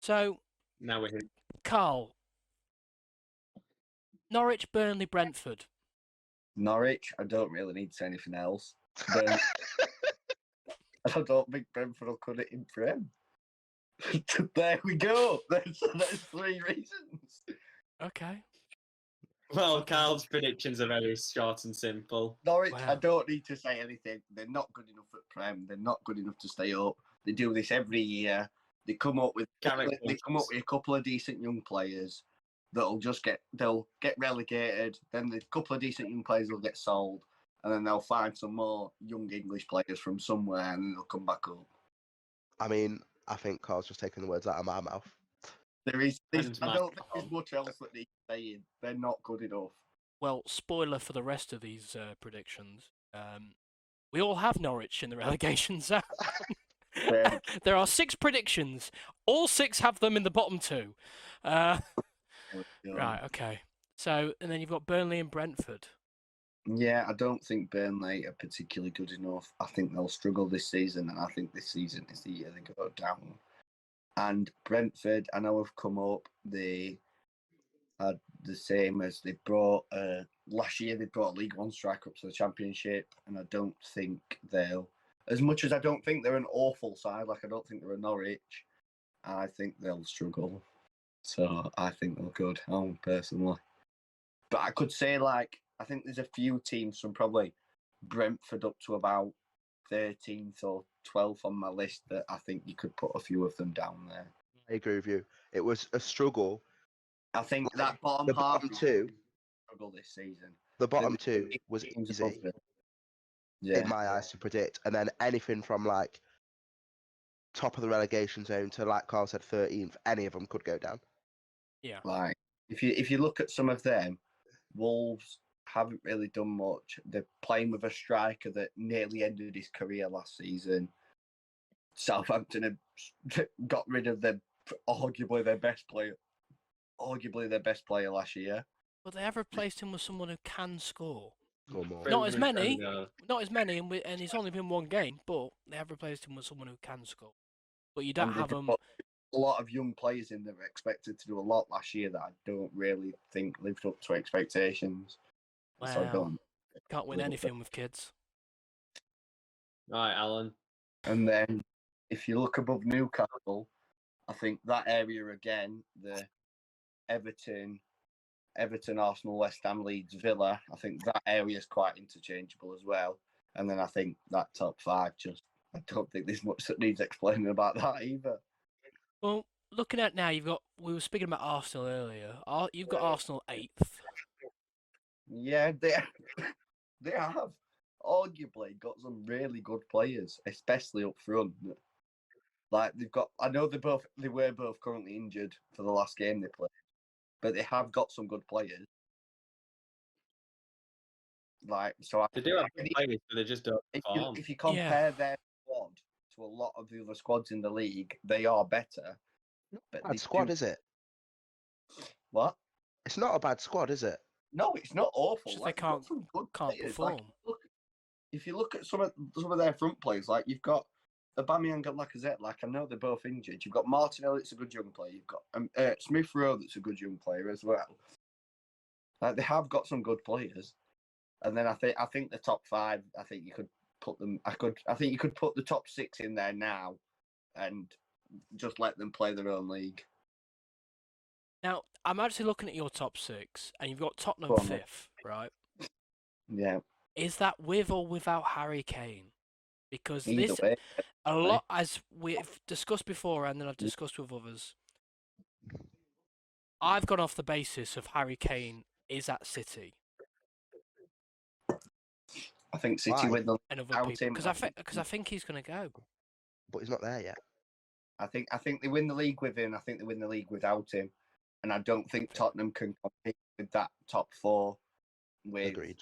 So, Now we're here. Carl, Norwich, Burnley, Brentford. Norwich, I don't really need to say anything else. But I don't think Brentford will cut it in Prem. There we go. There's 3 reasons. Okay. Well, Carl's predictions are very short and simple. Norwich, Wow. I don't need to say anything. They're not good enough at Prem. They're not good enough to stay up. They do this every year. They come up with a couple of decent young players that'll they'll get relegated. Then the couple of decent young players will get sold, and then they'll find some more young English players from somewhere, and they'll come back up. I mean, I think Carl's just taking the words out of my mouth. I don't think there's much else that they're saying. They're not good enough. Well, spoiler for the rest of these predictions. We all have Norwich in the relegation zone. There are 6 predictions. All 6 have them in the bottom 2. Right, okay. So, and then you've got Burnley and Brentford. Yeah, I don't think Burnley are particularly good enough. I think they'll struggle this season, and I think this season is the year they go down. And Brentford, I know have come up. They are the same as they brought last year. They brought a League One striker up to the Championship, and I don't think they'll. As much as I don't think they're an awful side, like I don't think they're a Norwich, I think they'll struggle. So I think they'll go down personally. But I could say I think there's a few teams from probably Brentford up to about 13th or 12th on my list that I think you could put a few of them down there. I agree with you. It was a struggle. I think that bottom struggle this season. The bottom 2 was easy in my eyes to predict, and then anything from top of the relegation zone to, like Carl said, 13th, any of them could go down. Yeah. If you look at some of them, Wolves haven't really done much. They're playing with a striker that nearly ended his career last season. Southampton have got rid of arguably their best player last year. But they have replaced him with someone who can score. Or more. Not as many, and it's only been 1 game, but they have replaced him with someone who can score. But you don't have them. A lot of young players in that were expected to do a lot last year that I don't really think lived up to expectations. Wow. So Can't win anything with kids. Right, Alan. And then if you look above Newcastle, I think that area again, the Everton, Arsenal, West Ham, Leeds, Villa, I think that area is quite interchangeable as well. And then I think that top 5, I don't think there's much that needs explaining about that either. Well, looking at now, we were speaking about Arsenal earlier. You've got Arsenal 8th. Yeah, they have arguably got some really good players, especially up front. I know they were both currently injured for the last game they played, but they have got some good players. They do have good players, but they just don't perform. If you compare their squad to a lot of the other squads in the league, they are better. But bad squad, is it? What? It's not a bad squad, is it? No, it's not awful. They can't perform. If you look at some of their front players, you've got Aubameyang and Lacazette. I know they're both injured. You've got Martinelli, that's a good young player. You've got Smith Rowe, that's a good young player as well. They have got some good players. And then I think the top 5. I think you could put them. I think you could put the top 6 in there now, and just let them play their own league. Now, I'm actually looking at your top 6, and you've got Tottenham 5th, right? Yeah. Is that with or without Harry Kane? Because lot, as we've discussed before, and then I've discussed with others, I've gone off the basis of Harry Kane is at City. I think City win the league because I think he's going to go. But he's not there yet. I think they win the league with him. I think they win the league without him, and I don't think Tottenham can compete with that top 4. Agreed.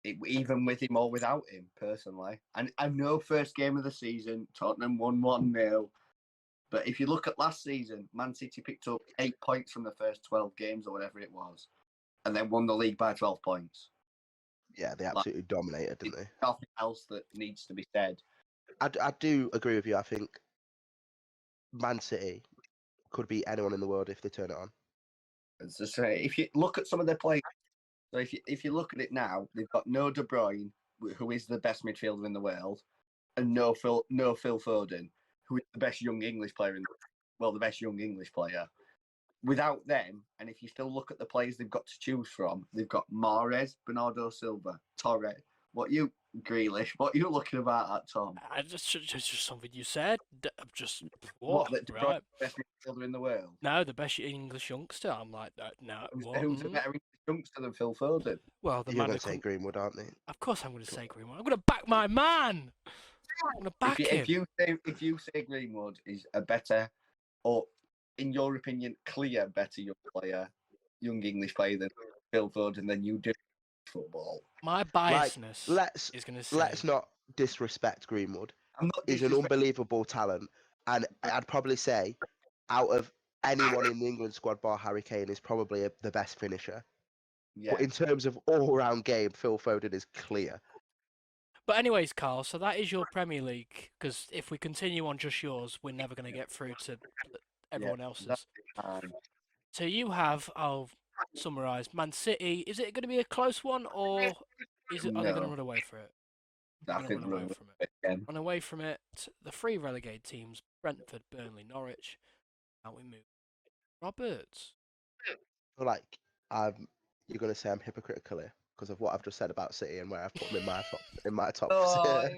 Even with him or without him, personally. And I know first game of the season, Tottenham won 1-0. But if you look at last season, Man City picked up 8 points from the first 12 games or whatever it was, and then won the league by 12 points. Yeah, they absolutely dominated, didn't they? Nothing else that needs to be said. I do agree with you. I think Man City could beat anyone in the world if they turn it on. As I say, if you look at some of their players, so if you look at it now, they've got no De Bruyne, who is the best midfielder in the world, and no Phil Foden, who is the best young English player the best young English player. Without them, and if you still look at the players they've got to choose from, they've got Mahrez, Bernardo Silva, Torre. Grealish? What are you looking about at, Tom? Just something you said. Just What, that De Bruyne right? is the best midfielder in the world? No, the best English youngster. I'm like that. No, Who's a better English youngster than Phil Foden? Well, the You're man going to say Greenwood, aren't they? Of course, I'm going to say Greenwood. I'm going to back my man. I'm going to back him. If you say Greenwood is a better, or in your opinion, clear better young English player than Phil Foden, then you do football. My biasness is going to say. Let's not disrespect Greenwood. He's an unbelievable talent, and I'd probably say, out of anyone in the England squad bar Harry Kane, is probably the best finisher. Yeah. But in terms of all-round game, Phil Foden is clear. But anyways, Carl, so that is your Premier League, because if we continue on just yours, we're never going to get through to everyone else's. So you have, I'll summarise, Man City. Is it going to be a close one, or are they going to run away for it? I think run away from it. Run away from it. The three relegated teams: Brentford, Burnley, Norwich. Now we move. Roberts. Like, you're going to say I'm hypocritical here because of what I've just said about City and where I've put them in my top. I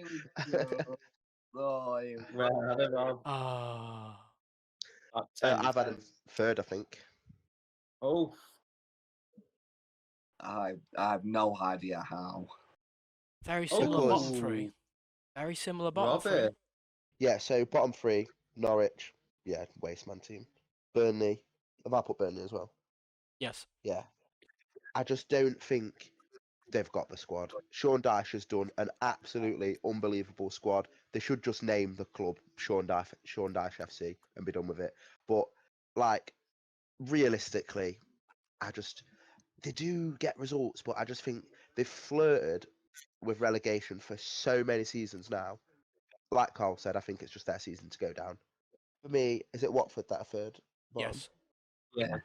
I've had him third, I think. Oh, I have no idea how. Very similar bottom three. Very similar bottom three. Yeah, so bottom three, Norwich. Yeah, wasteman team. Burnley. Have I put Burnley as well? Yes. Yeah. I just don't think they've got the squad. Sean Dyche has done an absolutely unbelievable squad. They should just name the club Sean Dyche FC and be done with it. But, like, realistically, they do get results, but I just think they've flirted with relegation for so many seasons now. Like Carl said, I think it's just their season to go down. For me, is it Watford that are third? Bottom? Yes. Yeah.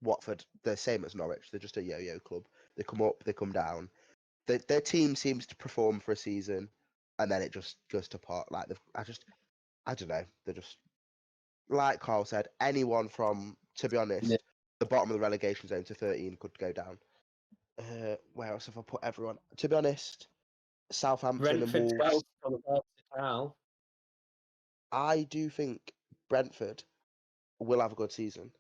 Watford, they're same as Norwich. They're just a yo-yo club. They come up, they come down. Their team seems to perform for a season, and then it just goes to pot. Like I don't know. They're just like Carl said. Anyone from, to be honest, the bottom of the relegation zone to 13 could go down. Where else have I put everyone? To be honest, Southampton and Wolves. I do think Brentford will have a good season.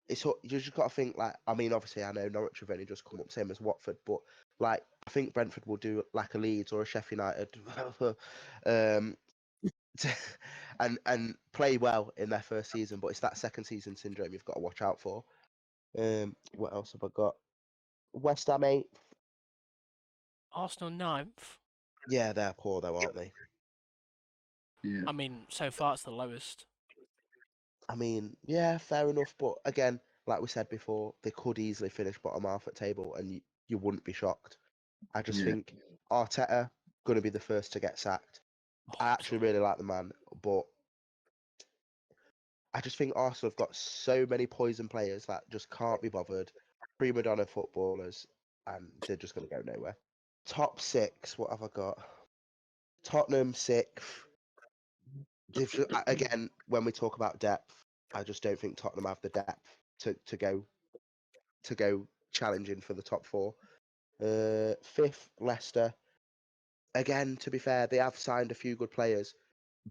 You just got to think, like, I mean, obviously I know Norwich have only just come up, same as Watford, but like I think Brentford will do like a Leeds or a Sheffield United, and play well in their first season. But it's that second season syndrome you've got to watch out for. What else have I got? West Ham 8th. Arsenal 9th. Yeah, they're poor though, aren't they? Yeah. I mean, so far it's the lowest. I mean, yeah, fair enough. But again, like we said before, they could easily finish bottom half at table, and you wouldn't be shocked. I just think Arteta going to be the first to get sacked. I actually really like the man, but I just think Arsenal have got so many poison players that just can't be bothered. Prima donna footballers, and they're just going to go nowhere. Top 6, what have I got? Tottenham 6th. Again, when we talk about depth, I just don't think Tottenham have the depth to go challenging for the top 4. 5th, Leicester. Again, to be fair, they have signed a few good players.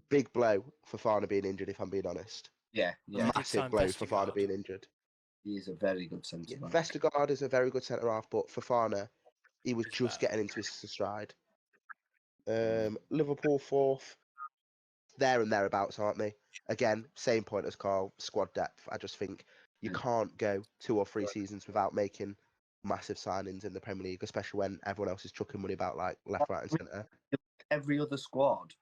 Big blow for Fofana being injured, if I'm being honest. Yeah. Massive blow for Fofana being injured. He's a very good centre back. Vestergaard is a very good centre half, but Fofana, he was just getting into his stride. Liverpool 4th. There and thereabouts, aren't they? Again, same point as Carl, squad depth. I just think you can't go 2 or 3 seasons without making massive signings in the Premier League, especially when everyone else is chucking money about like left, right, and centre. Every other squad,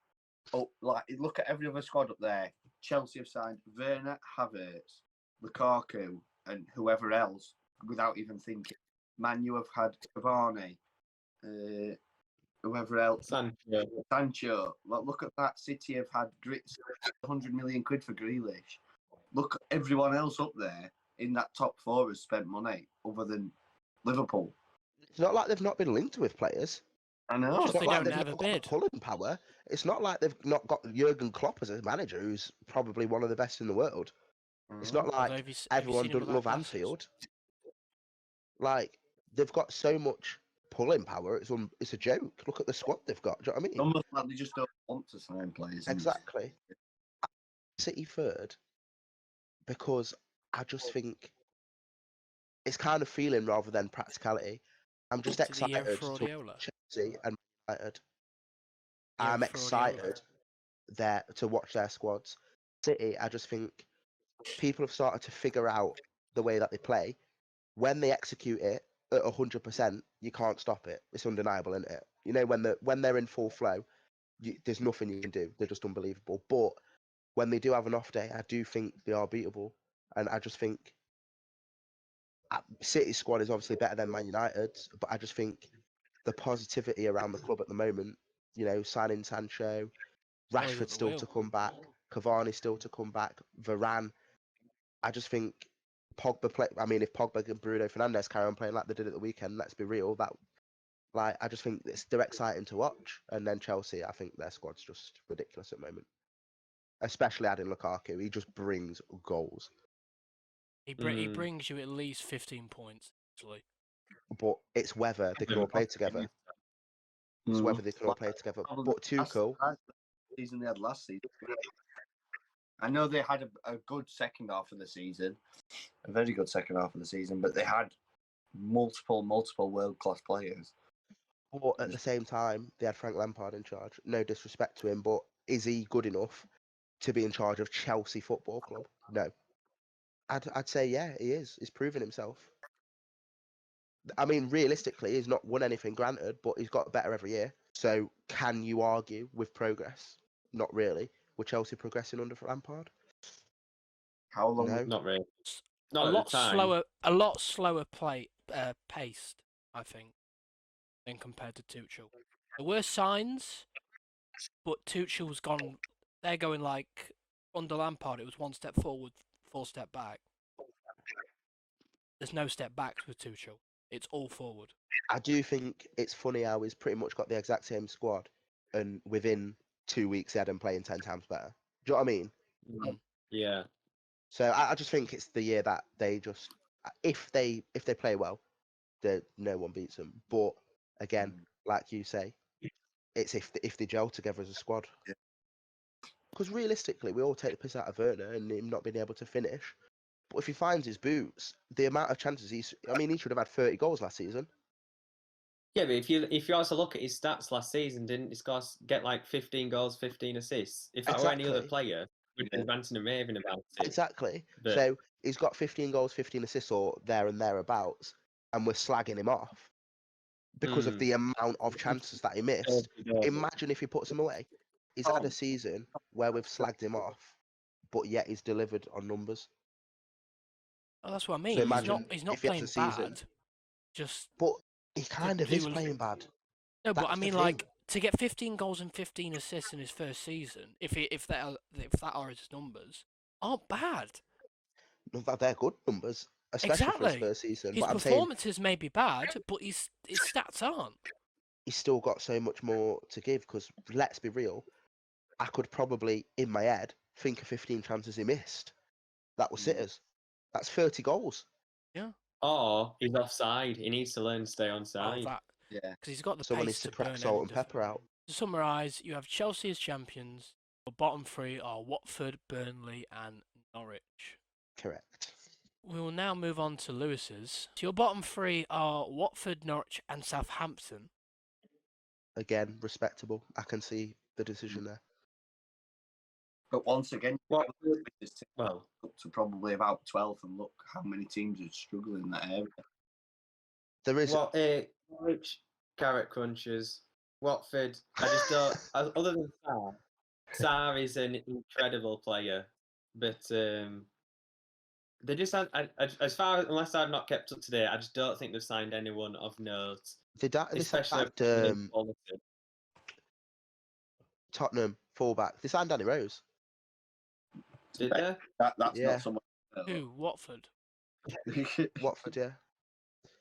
look at every other squad up there. Chelsea have signed Werner, Havertz, Lukaku, and whoever else without even thinking. Man U have had Cavani, whoever else. Sancho. Sancho. Look at that. City have had 100 million quid for Grealish. Look, everyone else up there in that top four has spent money other than Liverpool. It's not like they've not been linked with players. I know. Just It's they not like don't they've have not a got the bid. pulling power. It's not like they've not got Jurgen Klopp as a manager, who's probably one of the best in the world. It's not Although, like have you everyone seen him doesn't without love glasses? Anfield. Like, they've got so much pulling power. It's a joke. Look at the squad they've got. Do you know what I mean? Almost like they just don't want to sign players. Exactly. City third, because I just think it's kind of feeling rather than practicality. I'm just To the year excited for to Guardiola. Chelsea and United. Year I'm for Guardiola. excited there to watch their squads. City, I just think people have started to figure out the way that they play. When they execute it at 100%, you can't stop it. It's undeniable, isn't it? You know, when they're in full flow, there's nothing you can do. They're just unbelievable. But when they do have an off day, I do think they are beatable. And I just think City's squad is obviously better than Man United's, but I just think the positivity around the club at the moment, you know, signing Sancho, Always at Rashford the still wheel. to come back, Cavani still to come back, Varane. I just think Pogba play. I mean, if Pogba and Bruno Fernandes carry on playing like they did at the weekend, let's be real. I just think they're exciting to watch. And then Chelsea, I think their squad's just ridiculous at the moment. Especially adding Lukaku, he just brings goals. He brings you at least 15 points, actually. But it's whether they can all play together. It's whether they can all play together. But Tuchel, Season they had last season. I know they had a good second half of the season, a very good second half of the season, but they had multiple world-class players. but at the same time, they had Frank Lampard in charge. No disrespect to him, but is he good enough to be in charge of Chelsea Football Club? No. I'd say, yeah, he is. He's proven himself. I mean, realistically, he's not won anything, granted, but he's got better every year. So can you argue with progress? Not really. Were Chelsea progressing under Lampard? How long? No. Not really. A Not at lot the time. slower paced, I think, than compared to Tuchel. There were signs, but Tuchel's gone. They're going like under Lampard. It was one step forward, 4 step back. There's no step backs with Tuchel. It's all forward. I do think it's funny how he's pretty much got the exact same squad, and within 2 weeks he had him playing 10 times better. Do you know what I mean? Yeah. So I just think it's the year that they just, if they play well, no one beats them. But again, like you say, it's if they gel together as a squad. Because realistically, we all take the piss out of Werner and him not being able to finish. But if he finds his boots, the amount of chances he should have had 30 goals last season. Yeah, but if you also look at his stats last season, didn't he get like 15 goals, 15 assists? If that were any other player, we'd be ranting and raving about it. Exactly. But So he's got 15 goals, 15 assists, or there and thereabouts, and we're slagging him off because of the amount of chances that he missed. Imagine if he puts them away. He's had a season where we've slagged him off, but yet he's delivered on numbers. Oh, that's what I mean. So imagine he's not if he has playing a season, bad. Just but he kind of is purely- playing bad. no, but I That's the mean, thing. like to get 15 goals and 15 assists in his first season, if that are his numbers, aren't bad. No, they're good numbers, especially for his Exactly. first season. His But I'm saying performances may be bad, but his stats aren't. he's still got so much more to give. Because let's be real, I could probably, in my head, think of 15 chances he missed. That was sitters. That's 30 goals. Yeah. or he's offside. He needs to learn to stay Oh, onside. that. Yeah. Because he's got the Someone pace needs to burn crack salt and end of- pepper out. To summarise, you have Chelsea as champions. The bottom three are Watford, Burnley, and Norwich. Correct. We will now move on to Lewis's. So your bottom three are Watford, Norwich, and Southampton. Again, respectable. I can see the decision there. But once again, What? just Well, up to probably about 12, and look how many teams are struggling in that area. There is what? Norwich, carrot crunchers, Watford. I just don't. Other than Sarr, Sarr is an incredible player, but they just had, unless I've not kept up to date, I just don't think they've signed anyone of note. they Especially sacked, quality. Tottenham fullback. They signed Danny Rose. Did they? That's Yeah. not someone. Who? Watford. Watford, yeah.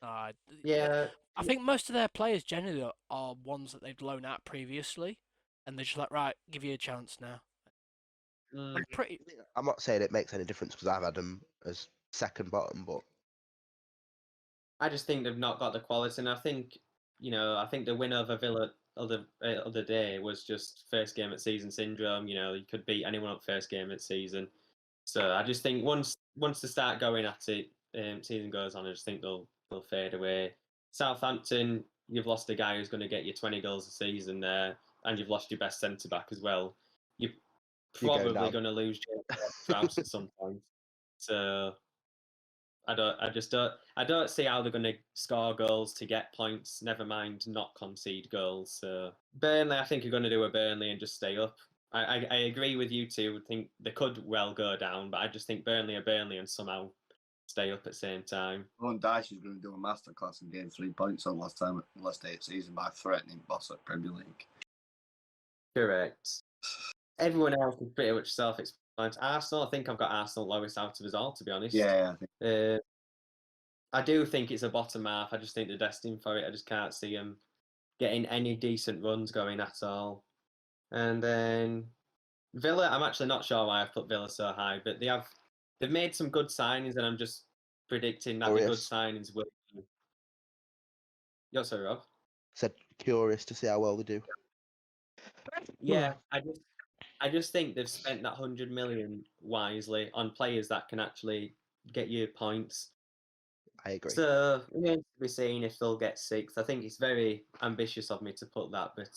Uh, Yeah. I think most of their players generally are ones that they've loaned out previously, and they're just like, right, give you a chance now. Mm. I'm pretty. I'm not saying it makes any difference because I've had them as second bottom, but I just think they've not got the quality, and I think I think the win over Villa other day was just first game at season syndrome. You could beat anyone up first game at season. So I just think once they start going at it, season goes on, I just think they'll fade away. Southampton, you've lost a guy who's going to get you 20 goals a season there, and you've lost your best centre back as well. You're You're going probably down. going to lose Strauss at some point. So I don't see how they're going to score goals to get points. Never mind not concede goals. So Burnley, I think, are going to do a Burnley and just stay up. I agree with you two. I think they could well go down, but I just think Burnley are Burnley and somehow stay up at the same time. Ron Dyche is going to do a masterclass and gain 3 points on last day of season by threatening boss at Premier League. Correct. Everyone else is pretty much self-explanatory. Arsenal, I think I've got Arsenal lowest out of us all, to be honest. Yeah, I think. I do think it's a bottom half. I just think they're destined for it. I just can't see them getting any decent runs going at all. And then Villa, I'm actually not sure why I've put Villa so high, but they've made some good signings, and I'm just predicting that the good signings will. You're sorry, Rob. Said curious to see how well they do. Yeah, I just think they've spent that 100 million wisely on players that can actually get you points. I agree. So we need to be seeing if they'll get 6th. I think it's very ambitious of me to put that, but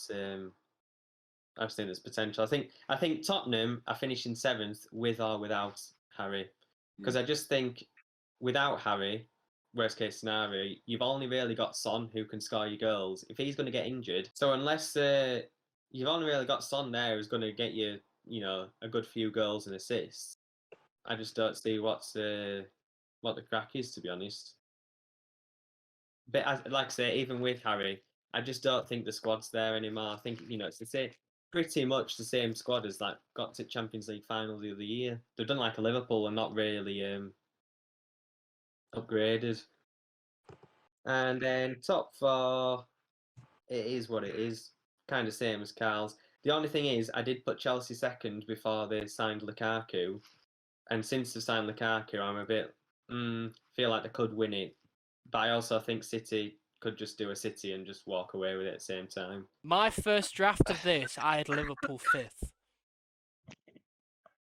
I just think there's potential. I think Tottenham are finishing 7th with or without Harry, because I just think without Harry, worst case scenario, you've only really got Son who can score your goals. If he's going to get injured, so unless you've only really got Son there who's going to get you, a good few goals and assists, I just don't see what the crack is, to be honest. But like I say, even with Harry, I just don't think the squad's there anymore. I think it's the same, pretty much the same squad as got to Champions League final the other year. They've done like a Liverpool and not really upgraded. And then top 4, it is what it is. Kind of same as Carl's. The only thing is, I did put Chelsea second before they signed Lukaku, and since they signed Lukaku, I'm a bit feel like they could win it. But I also think City could just do a City and just walk away with it at the same time. My first draft of this, I had Liverpool 5th.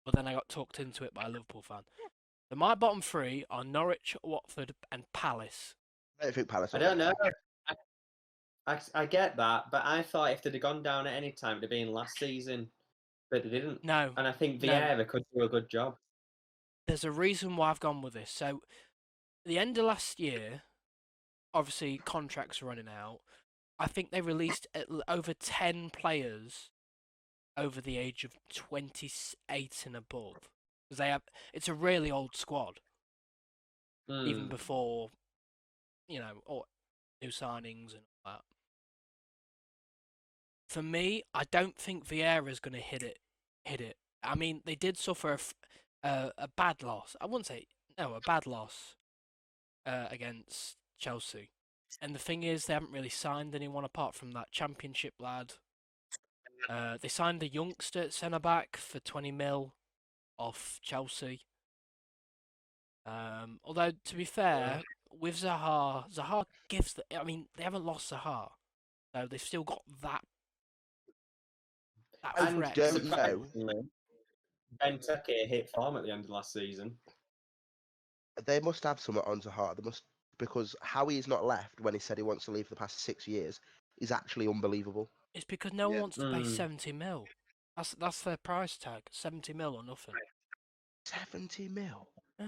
But then I got talked into it by a Liverpool fan. So my bottom 3 are Norwich, Watford, and Palace. I don't think Palace. I don't know. I get that, but I thought if they'd have gone down at any time, it'd have been last season. But they didn't. No. And I think Vieira could do a good job. There's a reason why I've gone with this. So, at the end of last year, obviously contracts are running out. I think they released over 10 players over the age of 28 and above. Because it's a really old squad. Even before, or new signings and all that. For me, I don't think Vieira's going to hit it. I mean, they did suffer a bad loss. I wouldn't say a bad loss against Chelsea. And the thing is, they haven't really signed anyone apart from that Championship lad. They signed the youngster centre back for 20 mil off Chelsea. Although to be fair, with Zaha gives they haven't lost Zaha, so they've still got that. And don't know. Benteke hit form at the end of last season. They must have something on Zaha. They must, because how he's not left when he said he wants to leave for the past 6 years is actually unbelievable. It's because no one wants to pay 70 mil. That's their price tag, 70 mil or nothing. 70 mil. Yeah.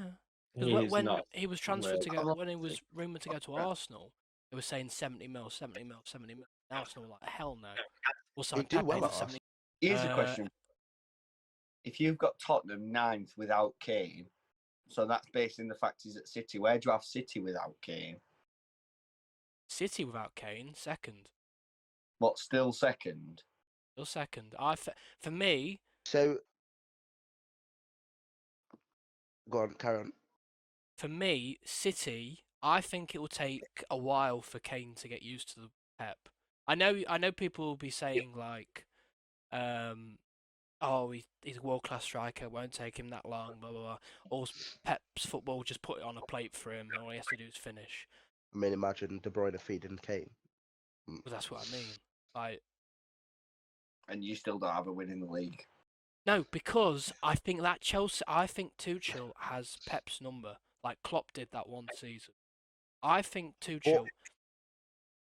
Because when he was transferred when he was rumoured to go to Arsenal, they were saying 70 mil. Arsenal were like, hell no. We'll sign Pepe for 70. Here's a question. If you've got Tottenham 9th without Kane, so that's based on the fact he's at City, where do you have City without Kane? City without Kane, second. What, still second? Still second. For me, So, go on, carry on. City, I think it will take a while for Kane to get used to the Pep. I know people will be saying like, oh, he's a world-class striker, it won't take him that long, blah, blah, blah. Or Pep's football, just put it on a plate for him, and all he has to do is finish. I mean, imagine De Bruyne feeding Kane. But that's what I mean. Like, And you still don't have a win in the league. no, because I think Tuchel has Pep's number, like Klopp did that one season. I think Tuchel,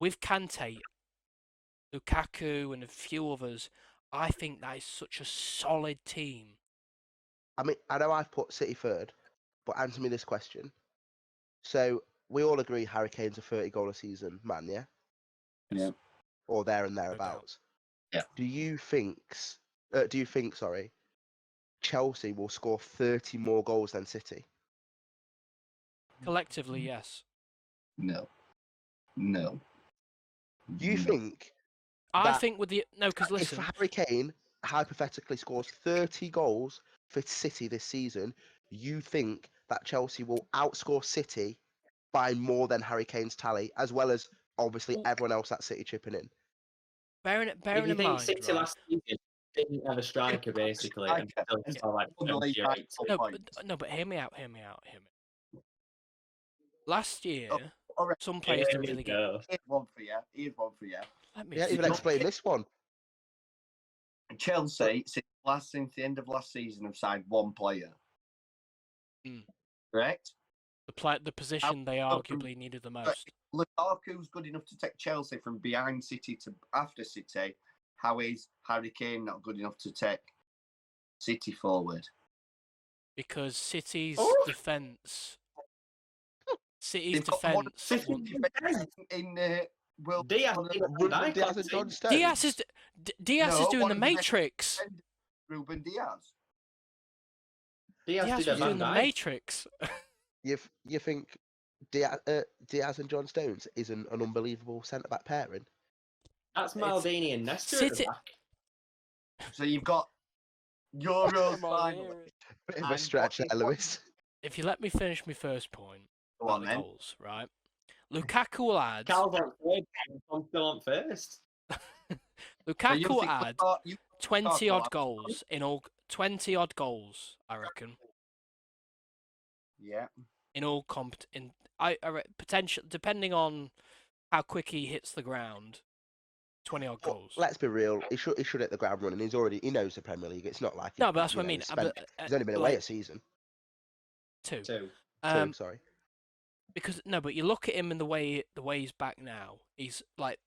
with Kante, Lukaku, and a few others, I think that is such a solid team. I mean, I know I've put City third, but answer me this question. So, we all agree Harry Kane's a 30-goal a season man, yeah? Yeah. Or there and doubt. thereabouts. Yeah. Do you think, sorry, Chelsea will score 30 more goals than City? Collectively, yes. No. Do you think I that think with the no, because if listen, Harry Kane hypothetically scores 30 goals for City this season, you think that Chelsea will outscore City by more than Harry Kane's tally, as well as obviously Well- everyone else at City chipping in? bearing If in you think mind, City right? last season didn't have a striker basically, and still saw like On the league 70 or 80. No, points. but hear me out. Last year, All right. some players Here didn't we really get. go. Here's one for you. Let me Yeah, even finish. explain this one. Chelsea, since the end of last season, have signed one player. Mm. Correct? The position they arguably needed the most. Lukaku's good enough to take Chelsea from behind City to after City. How is Harry Kane not good enough to take City forward? Because City's Oh! defence. They've got one of defence. the defenders in World Diaz, Ruben Diaz and John Stones. Diaz is doing one the of the best Matrix. defenders, Ruben Diaz. Diaz Diaz did a was Van doing the Dijk. Matrix. You think Diaz and John Stones is an unbelievable centre-back pairing? That's Maldini and Nesta at the City- back. So you've got Euros finally. Bit of a And stretch what there, is- Lewis. If you let me finish my first point Go about on the then. goals, right? Lukaku will add. Cal's on third, and Tom's still on first. So you Lukaku will think add you 20 Lukaku odd will- goals in all. 20 odd goals, I reckon. Yeah. In all potential, depending on how quick he hits the ground, 20 odd But goals. let's be real. He should hit the ground running. He knows the Premier League. It's not like No, but that's what I mean. He's only been away a season. Two. Two. Sorry. Because no, but you look at him and the way he's back now. He's like,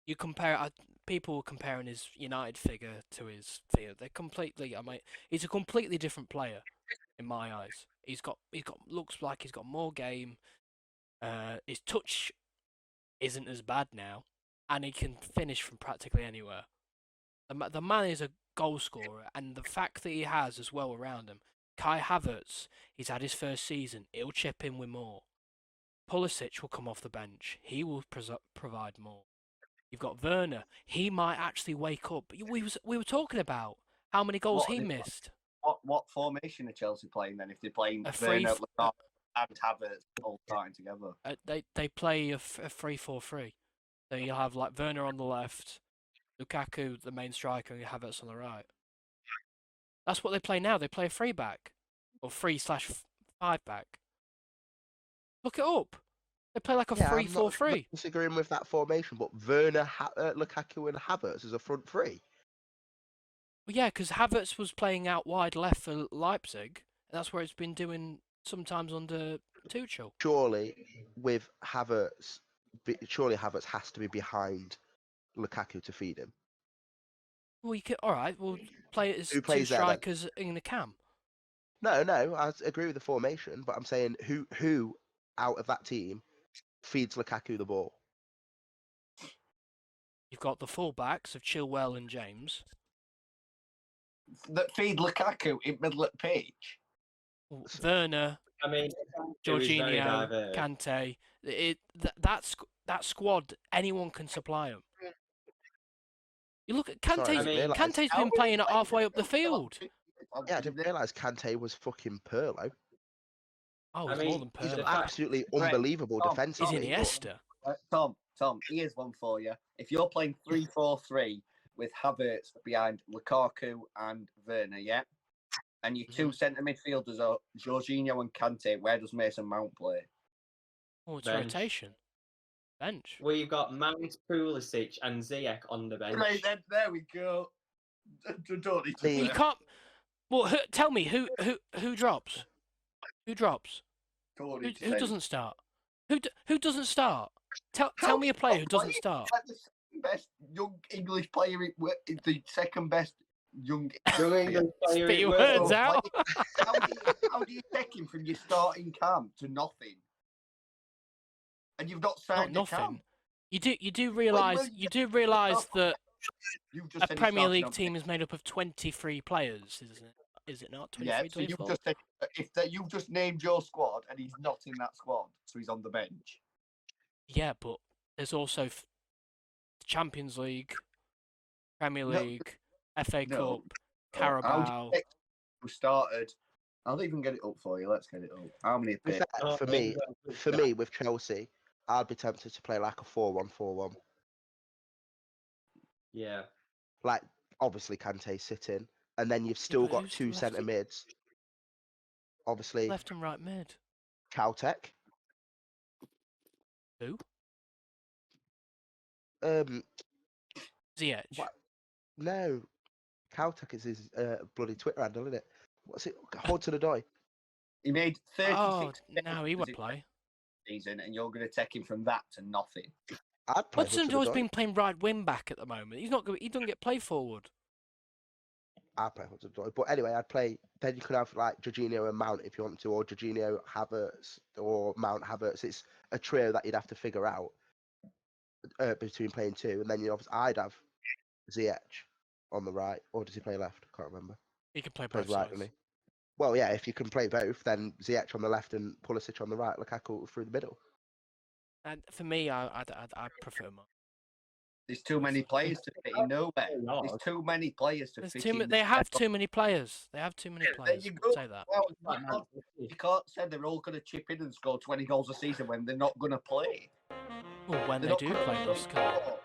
you compare. People were comparing his United figure to his figure. They're completely. I mean, he's a completely different player in my eyes. He's got looks like he's got more game. His touch isn't as bad now, and he can finish from practically anywhere. The man is a goal scorer, and the fact that he has as well around him. Kai Havertz, he's had his first season. He'll chip in with more. Pulisic will come off the bench. He will provide more. You've got Werner. He might actually wake up. We were talking about how many goals What he are they- missed. What formation are Chelsea playing then? If they're playing A free Werner, f- Lukaku, and Havertz all starting together. They play a 3-4-3. So you'll have like Werner on the left, Lukaku the main striker, and Havertz on the right. That's what they play now. They play a 3-back or 3/5-back. Look it up. They play like a Yeah, I'm not 3-4-3. disagreeing with that formation, but Werner, Lukaku, and Havertz is a front three. Well, yeah, because Havertz was playing out wide left for Leipzig, and that's where it's been doing sometimes under Tuchel. Surely, with Havertz, surely Havertz has to be behind Lukaku to feed him. Well, you could, all right. We'll play it as Who two plays there, then? strikers in the cam. No, I agree with the formation, but I'm saying who out of that team feeds Lukaku the ball? You've got the full-backs of Chilwell and James. That feed Lukaku in middle of the pitch. Werner, I mean, it was very Jorginho, diverse. Kante. That squad, anyone can supply them. You look at Sorry, Kante's. I didn't realise. Kante's been playing at halfway up the field. Yeah, I didn't realise Kante was fucking Pirlo. Oh, I he's more mean, than He's the Pirlo. fact- absolutely Right, unbelievable Tom, He's defensively. Iniesta. Tom, here's one for you. If you're playing 3-4-3 with Havertz behind Lukaku and Werner, yeah, and your two centre midfielders are Jorginho and Kante, where does Mason Mount play? Oh, it's Bench. rotation. Bench. We've got Mount, Pulisic, and Ziyech on the bench. Right then, there we go. Don't need to The- You say. can't. Well, tell me who drops? Who drops? Don't Who, need to who say. doesn't start? Who doesn't start? Tell me a player who doesn't start. Like the second best young English player, the second best young. Young England player Spit in your world. words out. How do you take him from your starting camp to nothing? And you've not Not signed a nothing. camp. You do realise that You've just a said he's Premier starting League on team is made up of 23 players, isn't it? Is it not? 23, Yeah, so you've 24? just said you've just named your squad and he's not in that squad, so he's on the bench. Yeah, but there's also Champions League, Premier No, League, FA no. Cup, Carabao. Who started? I'll even get it up for you. Let's get it up. How many To be picked? fair, for me, with Chelsea, I'd be tempted to play like a 4-1-4-1. Yeah. Like, obviously, Kante sitting, and then you've still but got who's two left? centre mids. Obviously, Left and right mid. Caltech. Who? Ziyech. What? No, Caltech is his bloody Twitter handle, isn't it? What's it? Hudson-Odoi. He made 36 Oh, no, he would saves play. season, and you're going to take him from that to nothing. I'd play Hudson-Odoi's Hudson-Odoi. been playing right wing back at the moment. He doesn't get play forward. I'd play Hudson-Odoi. But anyway, I'd play. Then you could have like Jorginho and Mount if you want to, or Jorginho, Havertz, or Mount Havertz. It's a trio that you'd have to figure out between playing two, and then I'd have Ziyech on the right, or does he play left? I can't remember. He can play Plays both right, sides. doesn't he? Well, yeah, if you can play both, then Ziyech on the left and Pulisic on the right, Lukaku through the middle. And for me, I prefer Mount. There's too many players to fit in nowhere. There's too many players to fit in. They have too many players. They have too many There players. you I'll go. say that. Well, you can't say they're all going to chip in and score 20 goals a season when they're not going to play. Well, when They're they not do gonna play, they'll score.